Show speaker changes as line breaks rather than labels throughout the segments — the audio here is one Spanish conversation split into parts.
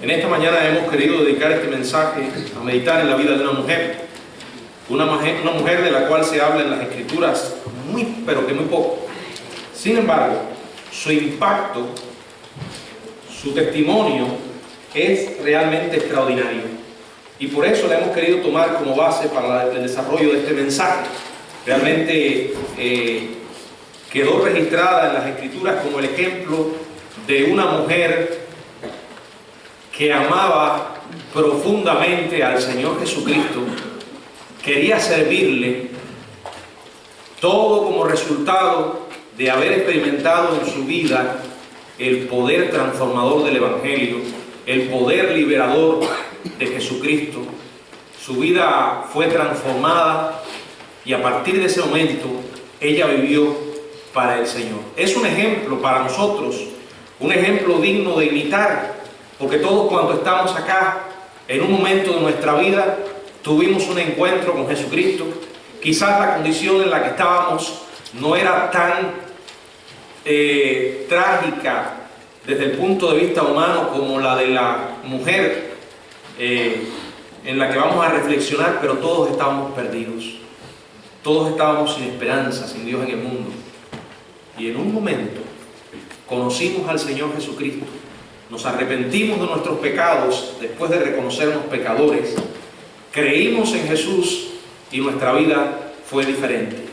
En esta mañana hemos querido dedicar este mensaje a meditar en la vida de una mujer de la cual se habla en las Escrituras pero que muy poco. Sin embargo, su impacto, su testimonio es realmente extraordinario, y por eso la hemos querido tomar como base para el desarrollo de este mensaje. Realmente quedó registrada en las Escrituras como el ejemplo de una mujer que amaba profundamente al Señor Jesucristo, quería servirle, todo como resultado de haber experimentado en su vida el poder transformador del Evangelio, el poder liberador de Jesucristo. Su vida fue transformada y a partir de ese momento ella vivió para el Señor. Es un ejemplo para nosotros, un ejemplo digno de imitar, porque todos cuando estamos acá, en un momento de nuestra vida, tuvimos un encuentro con Jesucristo. Quizás la condición en la que estábamos no era tan trágica desde el punto de vista humano como la de la mujer en la que vamos a reflexionar, pero todos estábamos perdidos. Todos estábamos sin esperanza, sin Dios en el mundo. Y en un momento conocimos al Señor Jesucristo, nos arrepentimos de nuestros pecados después de reconocernos pecadores, creímos en Jesús y nuestra vida fue diferente.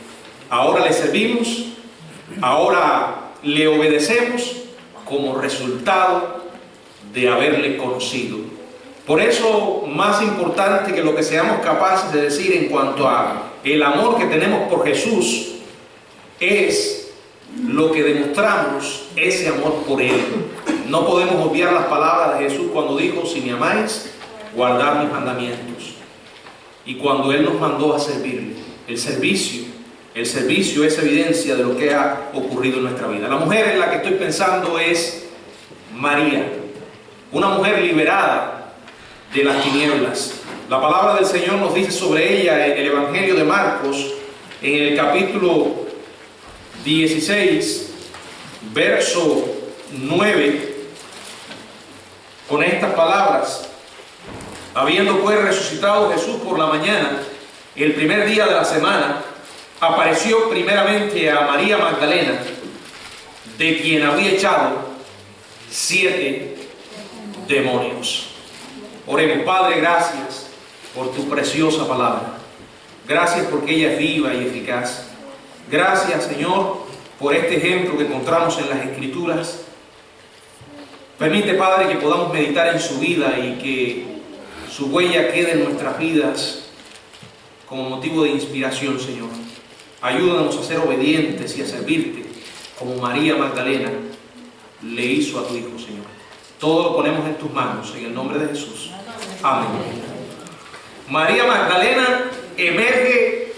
Ahora le servimos, ahora le obedecemos como resultado de haberle conocido. Por eso, más importante que lo que seamos capaces de decir en cuanto a el amor que tenemos por Jesús, es lo que demostramos ese amor por Él. No podemos obviar las palabras de Jesús cuando dijo: si me amáis, guardad mis mandamientos. Y cuando Él nos mandó a servirle, el servicio es evidencia de lo que ha ocurrido en nuestra vida. La mujer en la que estoy pensando es María, una mujer liberada de las tinieblas. La palabra del Señor nos dice sobre ella en el Evangelio de Marcos, en el capítulo 16, verso 9, con estas palabras: habiendo pues resucitado Jesús por la mañana, el primer día de la semana, apareció primeramente a María Magdalena, de quien había echado 7 demonios. Oremos. Padre, gracias por tu preciosa palabra. Gracias porque ella es viva y eficaz. Gracias, Señor, por este ejemplo que encontramos en las Escrituras. Permite, Padre, que podamos meditar en su vida y que su huella quede en nuestras vidas como motivo de inspiración, Señor. Ayúdanos a ser obedientes y a servirte como María Magdalena le hizo a tu Hijo, Señor. Todo lo ponemos en tus manos, en el nombre de Jesús. Amén. María Magdalena emerge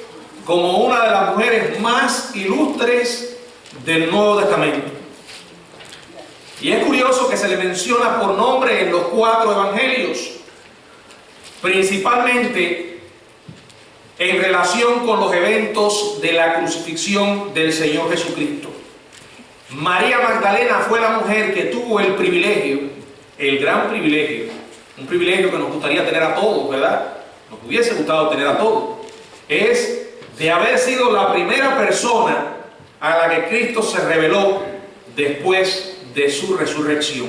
como una de las mujeres más ilustres del Nuevo Testamento. Y es curioso que se le menciona por nombre en los 4 evangelios, principalmente en relación con los eventos de la crucifixión del Señor Jesucristo. María Magdalena fue la mujer que tuvo el privilegio, el gran privilegio, un privilegio que nos gustaría tener a todos, ¿verdad? Nos hubiese gustado tener a todos, es de haber sido la primera persona a la que Cristo se reveló después de su resurrección.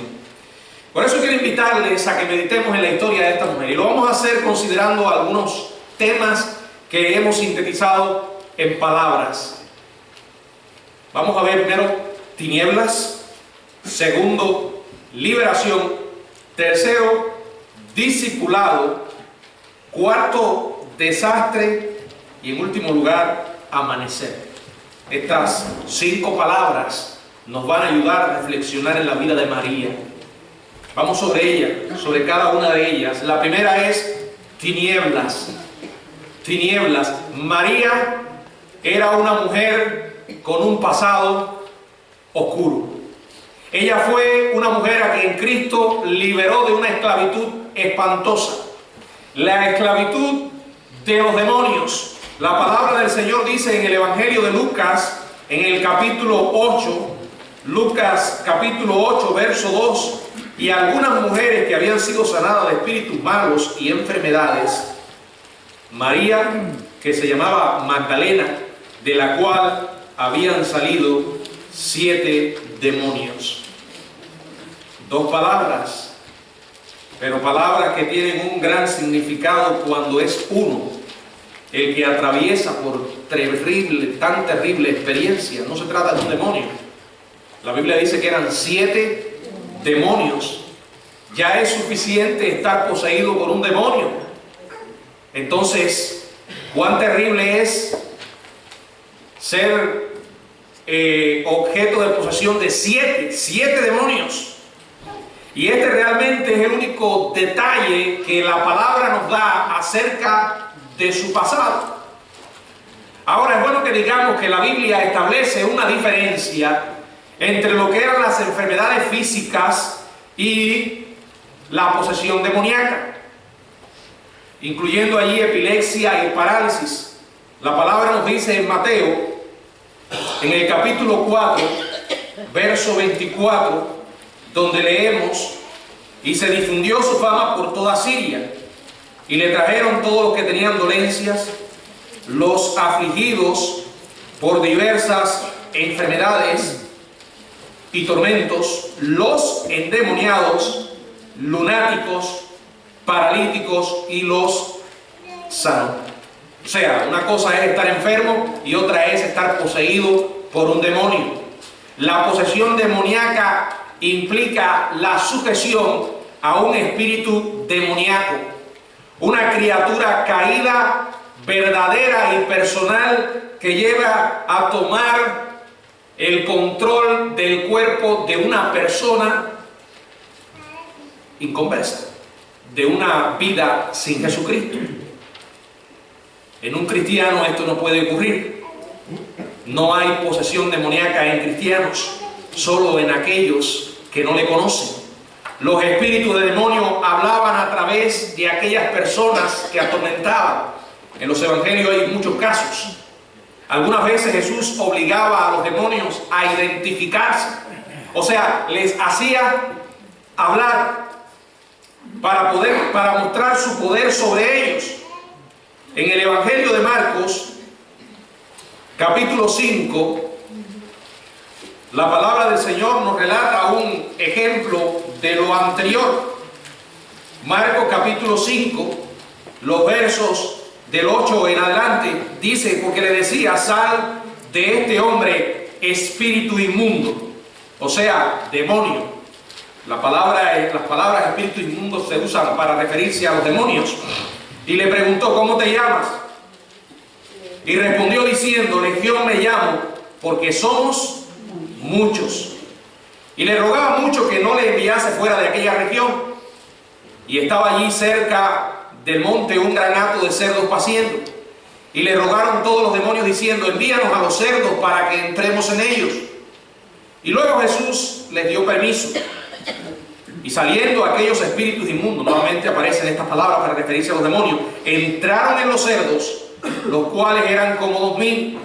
Por eso quiero invitarles a que meditemos en la historia de esta mujer, y lo vamos a hacer considerando algunos temas que hemos sintetizado en palabras. Vamos a ver primero tinieblas, segundo liberación, tercero discipulado, cuarto desastre y en último lugar amanecer. Estas 5 palabras nos van a ayudar a reflexionar en la vida de María. Vamos sobre ella, sobre cada una de ellas. La primera es tinieblas. Tinieblas. María era una mujer con un pasado oscuro. Ella fue una mujer a quien Cristo liberó de una esclavitud espantosa, la esclavitud de los demonios. La palabra del Señor dice en el Evangelio de Lucas, en el capítulo 8, Lucas capítulo 8, verso 2, y algunas mujeres que habían sido sanadas de espíritus malos y enfermedades. María, que se llamaba Magdalena, de la cual habían salido 7 demonios. 2 palabras, pero palabras que tienen un gran significado cuando es uno el que atraviesa por tan terrible experiencia. No se trata de un demonio. La Biblia dice que eran 7 demonios. Ya es suficiente estar poseído por un demonio. Entonces, cuán terrible es ser objeto de posesión de 7 demonios. Y este realmente es el único detalle que la palabra nos da acerca de su pasado. Ahora, es bueno que digamos que la Biblia establece una diferencia entre lo que eran las enfermedades físicas y la posesión demoníaca, incluyendo allí epilepsia y parálisis. La palabra nos dice en Mateo, en el capítulo 4, verso 24, donde leemos: y se difundió su fama por toda Siria, y le trajeron todos los que tenían dolencias, los afligidos por diversas enfermedades y tormentos, los endemoniados, lunáticos, paralíticos, y los sanó. O sea, una cosa es estar enfermo y otra es estar poseído por un demonio. La posesión demoníaca implica la sujeción a un espíritu demoníaco, una criatura caída, verdadera y personal, que lleva a tomar el control del cuerpo de una persona inconversa, de una vida sin Jesucristo. En un cristiano esto no puede ocurrir. No hay posesión demoníaca en cristianos, solo en aquellos que no le conocen. Los espíritus de demonio hablaban a través de aquellas personas que atormentaban. En los evangelios hay muchos casos. Algunas veces Jesús obligaba a los demonios a identificarse, o sea, les hacía hablar para mostrar su poder sobre ellos. En el Evangelio de Marcos, capítulo 5, la palabra del Señor nos relata un ejemplo de lo anterior. Marcos capítulo 5, los versos del 8 en adelante, dice: porque le decía, sal de este hombre, espíritu inmundo, o sea, demonio. Las palabras espíritu inmundo se usan para referirse a los demonios. Y le preguntó: ¿cómo te llamas? Y respondió diciendo: Legión me llamo, porque somos muchos. Y le rogaba mucho que no le enviase fuera de aquella región. Y estaba allí cerca del monte un gran hato de cerdos paciendo. Y le rogaron todos los demonios diciendo: envíanos a los cerdos para que entremos en ellos. Y luego Jesús les dio permiso. Y saliendo aquellos espíritus inmundos, nuevamente aparecen estas palabras para referirse a los demonios, entraron en los cerdos, los cuales eran como 2000,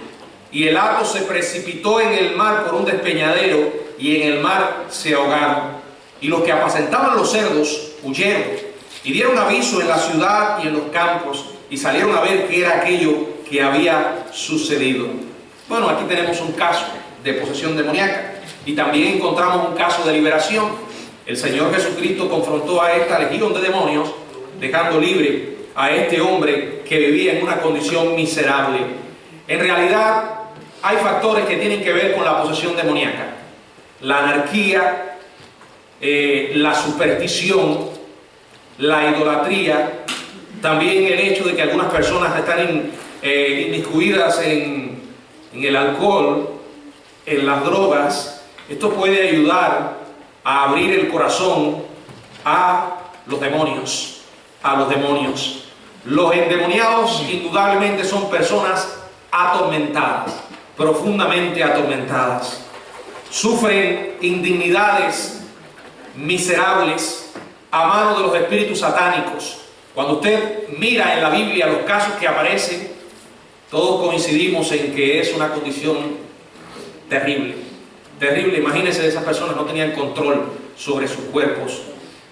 y el hato se precipitó en el mar por un despeñadero, y en el mar se ahogaron. Y los que apacentaban los cerdos huyeron, y dieron aviso en la ciudad y en los campos, y salieron a ver qué era aquello que había sucedido. Bueno, aquí tenemos un caso de posesión demoníaca, y también encontramos un caso de liberación. El Señor Jesucristo confrontó a esta legión de demonios, dejando libre a este hombre que vivía en una condición miserable. En realidad, hay factores que tienen que ver con la posesión demoníaca: la anarquía, la superstición, la idolatría, también el hecho de que algunas personas están inmiscuidas en el alcohol, en las drogas. Esto puede ayudar a abrir el corazón a los demonios, Los endemoniados indudablemente son personas atormentadas, profundamente atormentadas. Sufren indignidades miserables a mano de los espíritus satánicos. Cuando usted mira en la Biblia los casos que aparecen, todos coincidimos en que es una condición terrible. Terrible. Imagínense, esas personas no tenían control sobre sus cuerpos.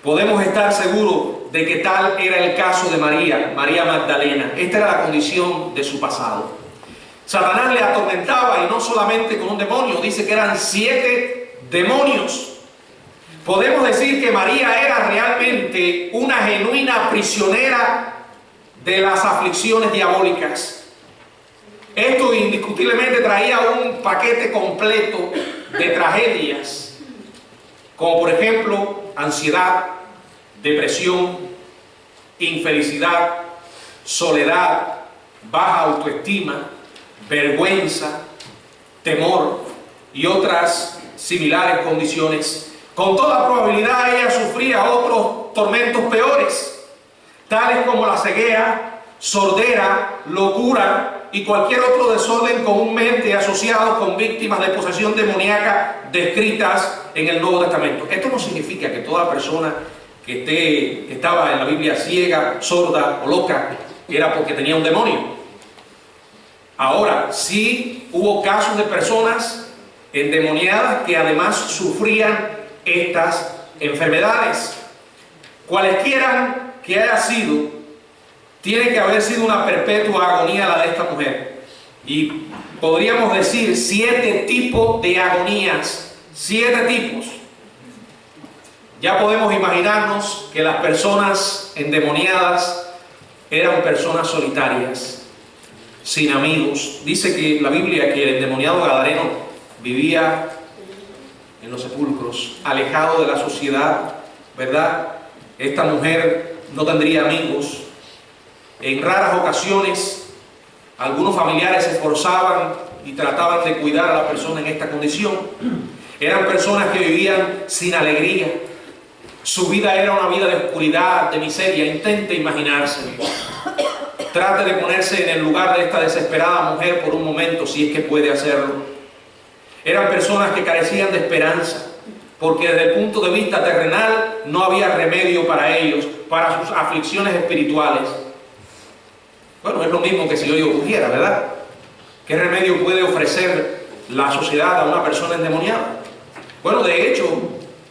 Podemos estar seguros de que tal era el caso de María Magdalena. Esta era la condición de su pasado. Satanás le atormentaba, y no solamente con un demonio, dice que eran 7 demonios. Podemos decir que María era realmente una genuina prisionera de las aflicciones diabólicas. Esto indiscutiblemente traía un paquete completo de tragedias, como por ejemplo ansiedad, depresión, infelicidad, soledad, baja autoestima, vergüenza, temor y otras similares condiciones. Con toda probabilidad ella sufría otros tormentos peores, tales como la ceguera, sordera, locura y cualquier otro desorden comúnmente asociado con víctimas de posesión demoníaca descritas en el Nuevo Testamento. Esto no significa que toda persona que estaba en la Biblia ciega, sorda o loca era porque tenía un demonio. Ahora, sí hubo casos de personas endemoniadas que además sufrían estas enfermedades. Cualesquiera que haya sido, tiene que haber sido una perpetua agonía la de esta mujer. Y podríamos decir 7 tipos de agonías, 7 tipos. Ya podemos imaginarnos que las personas endemoniadas eran personas solitarias, sin amigos. Dice que la Biblia que el endemoniado gadareno vivía en los sepulcros, alejado de la sociedad, ¿verdad? Esta mujer no tendría amigos. En raras ocasiones, algunos familiares se esforzaban y trataban de cuidar a la persona en esta condición. Eran personas que vivían sin alegría. Su vida era una vida de oscuridad, de miseria. Intente imaginarse. Trate de ponerse en el lugar de esta desesperada mujer por un momento, si es que puede hacerlo. Eran personas que carecían de esperanza, porque desde el punto de vista terrenal no había remedio para ellos, para sus aflicciones espirituales. Bueno, es lo mismo que si hoy ocurriera, ¿verdad? ¿Qué remedio puede ofrecer la sociedad a una persona endemoniada? Bueno, de hecho,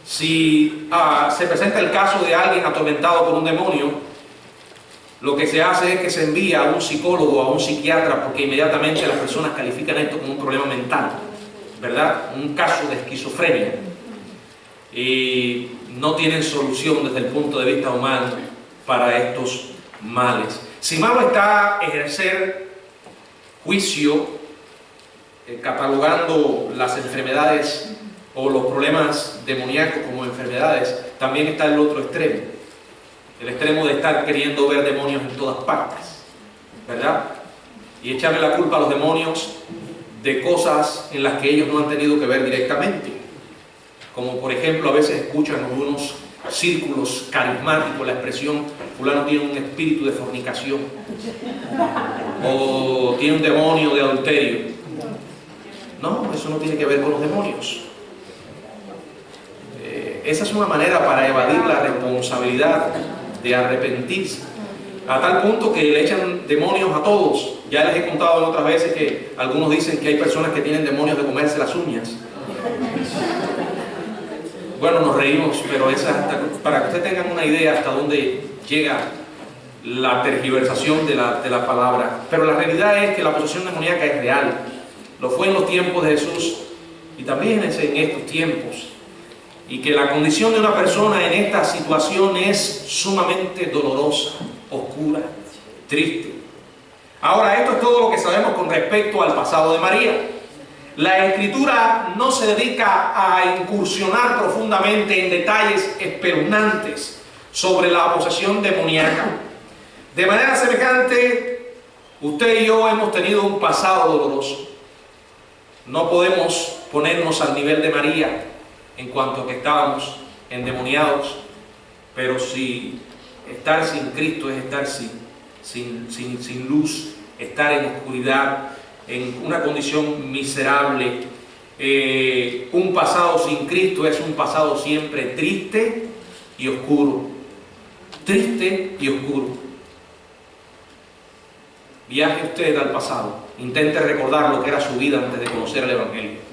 si se presenta el caso de alguien atormentado por un demonio, lo que se hace es que se envía a un psicólogo, a un psiquiatra, porque inmediatamente las personas califican esto como un problema mental, ¿verdad? Un caso de esquizofrenia. Y no tienen solución desde el punto de vista humano para estos males. Si malo está ejercer juicio catalogando las enfermedades o los problemas demoníacos como enfermedades, también está el otro extremo, el extremo de estar queriendo ver demonios en todas partes, ¿verdad? Y echarle la culpa a los demonios de cosas en las que ellos no han tenido que ver directamente, como por ejemplo a veces escuchan en algunos círculos carismáticos la expresión fulano tiene un espíritu de fornicación o tiene un demonio de adulterio. No, eso no tiene que ver con los demonios. Esa es una manera para evadir la responsabilidad de arrepentirse, a tal punto que le echan demonios a todos. Ya les he contado en otras veces que algunos dicen que hay personas que tienen demonios de comerse las uñas. Bueno, nos reímos, pero para que ustedes tengan una idea hasta dónde llega la tergiversación de la palabra. Pero la realidad es que la posesión demoníaca es real. Lo fue en los tiempos de Jesús y también en estos tiempos. Y que la condición de una persona en esta situación es sumamente dolorosa, oscura, triste. Ahora, esto es todo lo que sabemos con respecto al pasado de María. La Escritura no se dedica a incursionar profundamente en detalles espeluznantes sobre la posesión demoníaca. De manera semejante, usted y yo hemos tenido un pasado doloroso. No podemos ponernos al nivel de María en cuanto a que estábamos endemoniados, pero si estar sin Cristo es estar sin luz, estar en oscuridad, en una condición miserable. Un pasado sin Cristo es un pasado siempre triste y oscuro. Triste y oscuro. Viaje usted al pasado. Intente recordar lo que era su vida antes de conocer el Evangelio.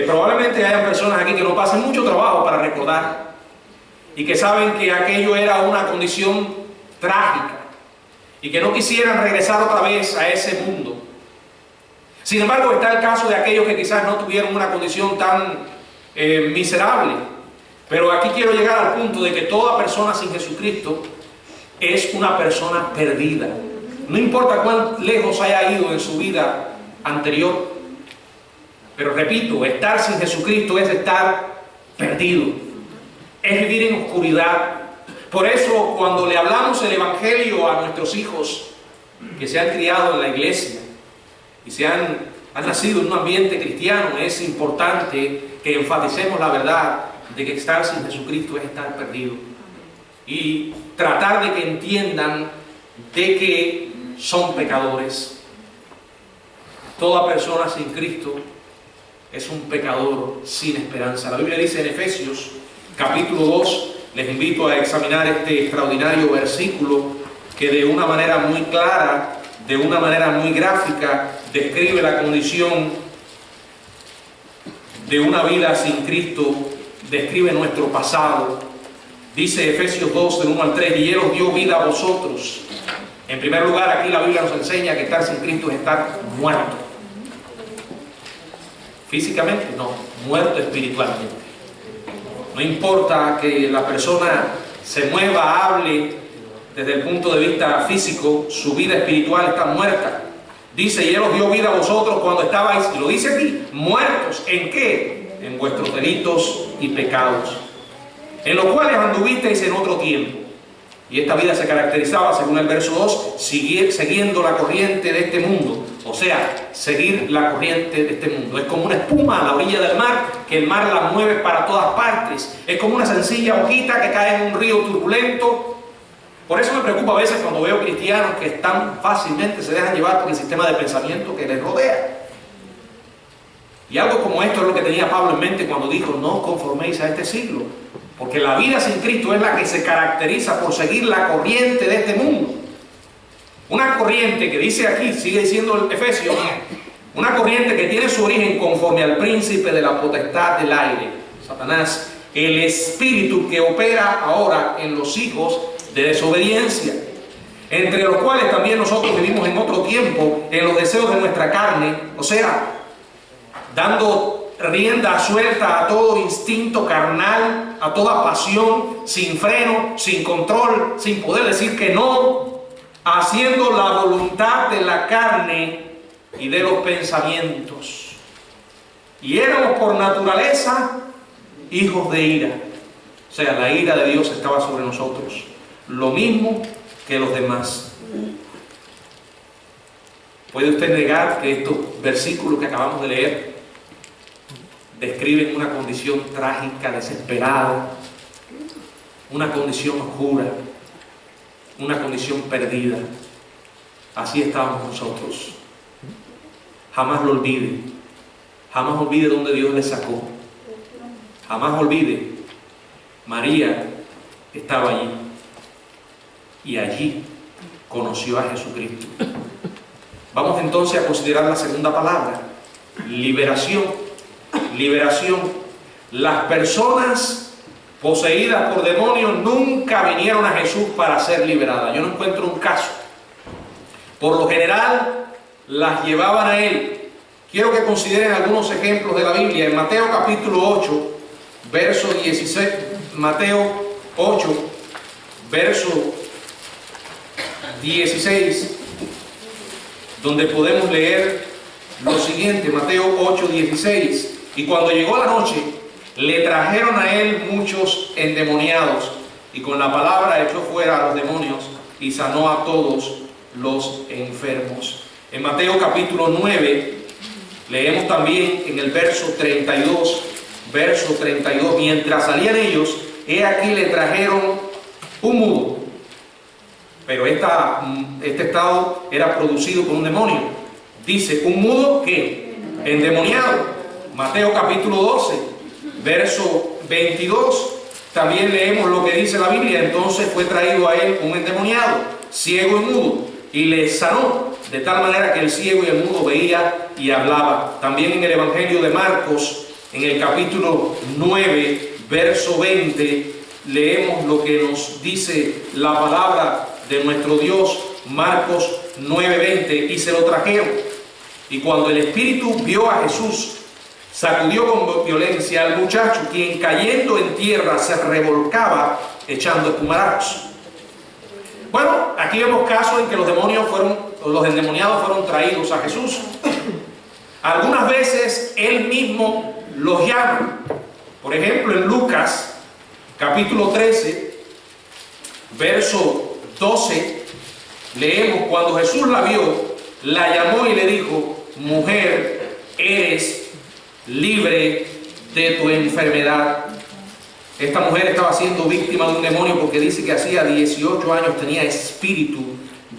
Probablemente hayan personas aquí que no pasen mucho trabajo para recordar y que saben que aquello era una condición trágica y que no quisieran regresar otra vez a ese mundo. Sin embargo, está el caso de aquellos que quizás no tuvieron una condición tan miserable. Pero aquí quiero llegar al punto de que toda persona sin Jesucristo es una persona perdida. No importa cuán lejos haya ido en su vida anterior. Pero repito, estar sin Jesucristo es estar perdido. Es vivir en oscuridad. Por eso, cuando le hablamos el Evangelio a nuestros hijos que se han criado en la iglesia y han nacido en un ambiente cristiano, es importante que enfaticemos la verdad de que estar sin Jesucristo es estar perdido. Y tratar de que entiendan de que son pecadores. Toda persona sin Cristo es un pecador sin esperanza. La Biblia dice en Efesios capítulo 2, les invito a examinar este extraordinario versículo que de una manera muy clara, de una manera muy gráfica, describe la condición de una vida sin Cristo, describe nuestro pasado. Dice Efesios 2, del 1 al 3, y Él os dio vida a vosotros. En primer lugar, aquí la Biblia nos enseña que estar sin Cristo es estar muerto. Físicamente, no, muerto espiritualmente. No importa que la persona se mueva, hable desde el punto de vista físico, su vida espiritual está muerta. Dice, y Él os dio vida a vosotros cuando estabais, y lo dice aquí, muertos. ¿En qué? En vuestros delitos y pecados, en los cuales anduvisteis en otro tiempo. Y esta vida se caracterizaba, según el verso 2, siguiendo la corriente de este mundo. O sea, seguir la corriente de este mundo. Es como una espuma a la orilla del mar, que el mar la mueve para todas partes. Es como una sencilla hojita que cae en un río turbulento. Por eso me preocupa a veces cuando veo cristianos que tan fácilmente se dejan llevar por el sistema de pensamiento que les rodea. Y algo como esto es lo que tenía Pablo en mente cuando dijo, no os conforméis a este siglo. Porque la vida sin Cristo es la que se caracteriza por seguir la corriente de este mundo. Una corriente que dice aquí, sigue diciendo el Efesios, una corriente que tiene su origen conforme al príncipe de la potestad del aire, Satanás, el espíritu que opera ahora en los hijos de desobediencia, entre los cuales también nosotros vivimos en otro tiempo, en los deseos de nuestra carne, o sea, dando rienda suelta a todo instinto carnal, a toda pasión, sin freno, sin control, sin poder decir que no, haciendo la voluntad de la carne y de los pensamientos. Y éramos por naturaleza hijos de ira. O sea, la ira de Dios estaba sobre nosotros, lo mismo que los demás. ¿Puede usted negar que estos versículos que acabamos de leer describen una condición trágica, desesperada, una condición oscura, una condición perdida? Así estábamos nosotros. Jamás lo olvide. Jamás olvide dónde Dios le sacó. Jamás olvide. María estaba allí. Y allí conoció a Jesucristo. Vamos entonces a considerar la segunda palabra. Liberación. Liberación. Las personas poseídas por demonios nunca vinieron a Jesús para ser liberadas. Yo no encuentro un caso. Por lo general, las llevaban a Él. Quiero que consideren algunos ejemplos de la Biblia. En Mateo capítulo 8, verso 16. Mateo 8, verso 16, donde podemos leer lo siguiente. Mateo 8, 16. Y cuando llegó la noche, le trajeron a Él muchos endemoniados, y con la palabra echó fuera a los demonios y sanó a todos los enfermos. En Mateo capítulo 9 leemos también en el verso 32, mientras salían ellos, he aquí le trajeron un mudo, pero este estado era producido por un demonio. Dice, un mudo que endemoniado. Mateo capítulo 12, verso 22, también leemos lo que dice la Biblia. Entonces fue traído a él un endemoniado, ciego y mudo, y le sanó, de tal manera que el ciego y el mudo veía y hablaba. También en el Evangelio de Marcos, en el capítulo 9, verso 20, leemos lo que nos dice la palabra de nuestro Dios, Marcos 9:20, y se lo trajeron. Y cuando el espíritu vio a Jesús, sacudió con violencia al muchacho, quien cayendo en tierra se revolcaba echando espumarajos. Bueno, aquí vemos casos en que los endemoniados fueron traídos a Jesús. Algunas veces Él mismo los llama. Por ejemplo, en Lucas, capítulo 13, verso 12, leemos: cuando Jesús la vio, la llamó y le dijo: mujer, eres libre de tu enfermedad. Esta mujer estaba siendo víctima de un demonio porque dice que hacía 18 años tenía espíritu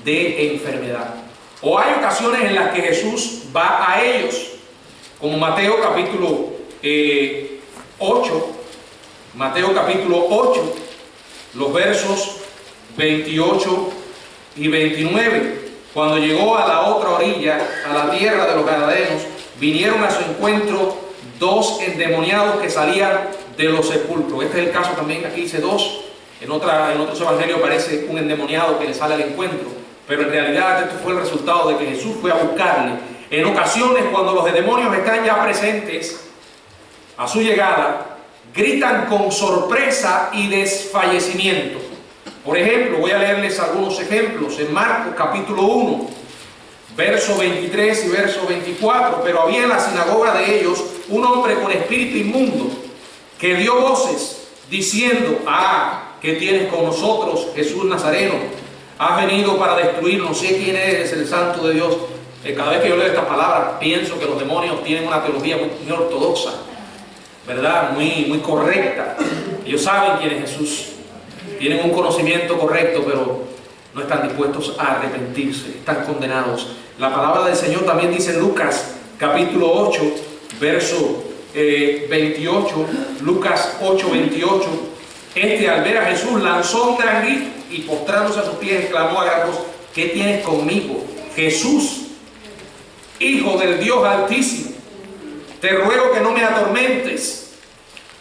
de enfermedad. O hay ocasiones en las que Jesús va a ellos, como Mateo capítulo 8, Mateo capítulo 8, los versos 28 y 29. Cuando llegó a la otra orilla, a la tierra de los Gadarenos, vinieron a su encuentro dos endemoniados que salían de los sepulcros. Este es el caso también, aquí dice dos. En otros evangelios aparece un endemoniado que le sale al encuentro, pero en realidad esto fue el resultado de que Jesús fue a buscarle. En ocasiones, cuando los demonios están ya presentes a su llegada, gritan con sorpresa y desfallecimiento. Por ejemplo, voy a leerles algunos ejemplos. En Marcos capítulo 1, verso 23 y verso 24. Pero había en la sinagoga de ellos un hombre con espíritu inmundo, que dio voces diciendo: ¿qué tienes con nosotros, Jesús Nazareno? Has venido para destruirnos. No sé quién eres, el santo de Dios. Cada vez que yo leo estas palabras, pienso que los demonios tienen una teología muy ortodoxa, ¿verdad? Muy correcta. Ellos saben quién es Jesús, tienen un conocimiento correcto, pero no están dispuestos a arrepentirse, están condenados. La palabra del Señor también dice en Lucas capítulo 8, verso 28, Lucas 8, 28. Al ver a Jesús lanzó un gran grito y postrándose a sus pies exclamó a gran voz: ¿qué tienes conmigo, Jesús, Hijo del Dios Altísimo? Te ruego que no me atormentes.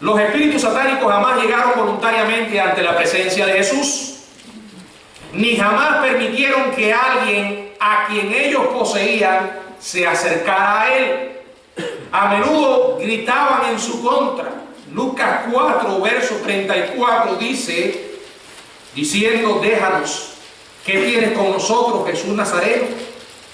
Los espíritus satánicos jamás llegaron voluntariamente ante la presencia de Jesús, ni jamás permitieron que alguien a quien ellos poseían se acercara a él. A menudo gritaban en su contra. Lucas 4, verso 34 dice, diciendo: déjanos, ¿qué tienes con nosotros, Jesús Nazareno?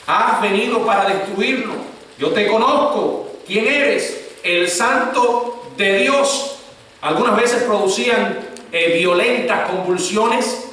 Has venido para destruirnos. Yo te conozco. ¿Quién eres? El Santo de Dios. Algunas veces producían violentas convulsiones,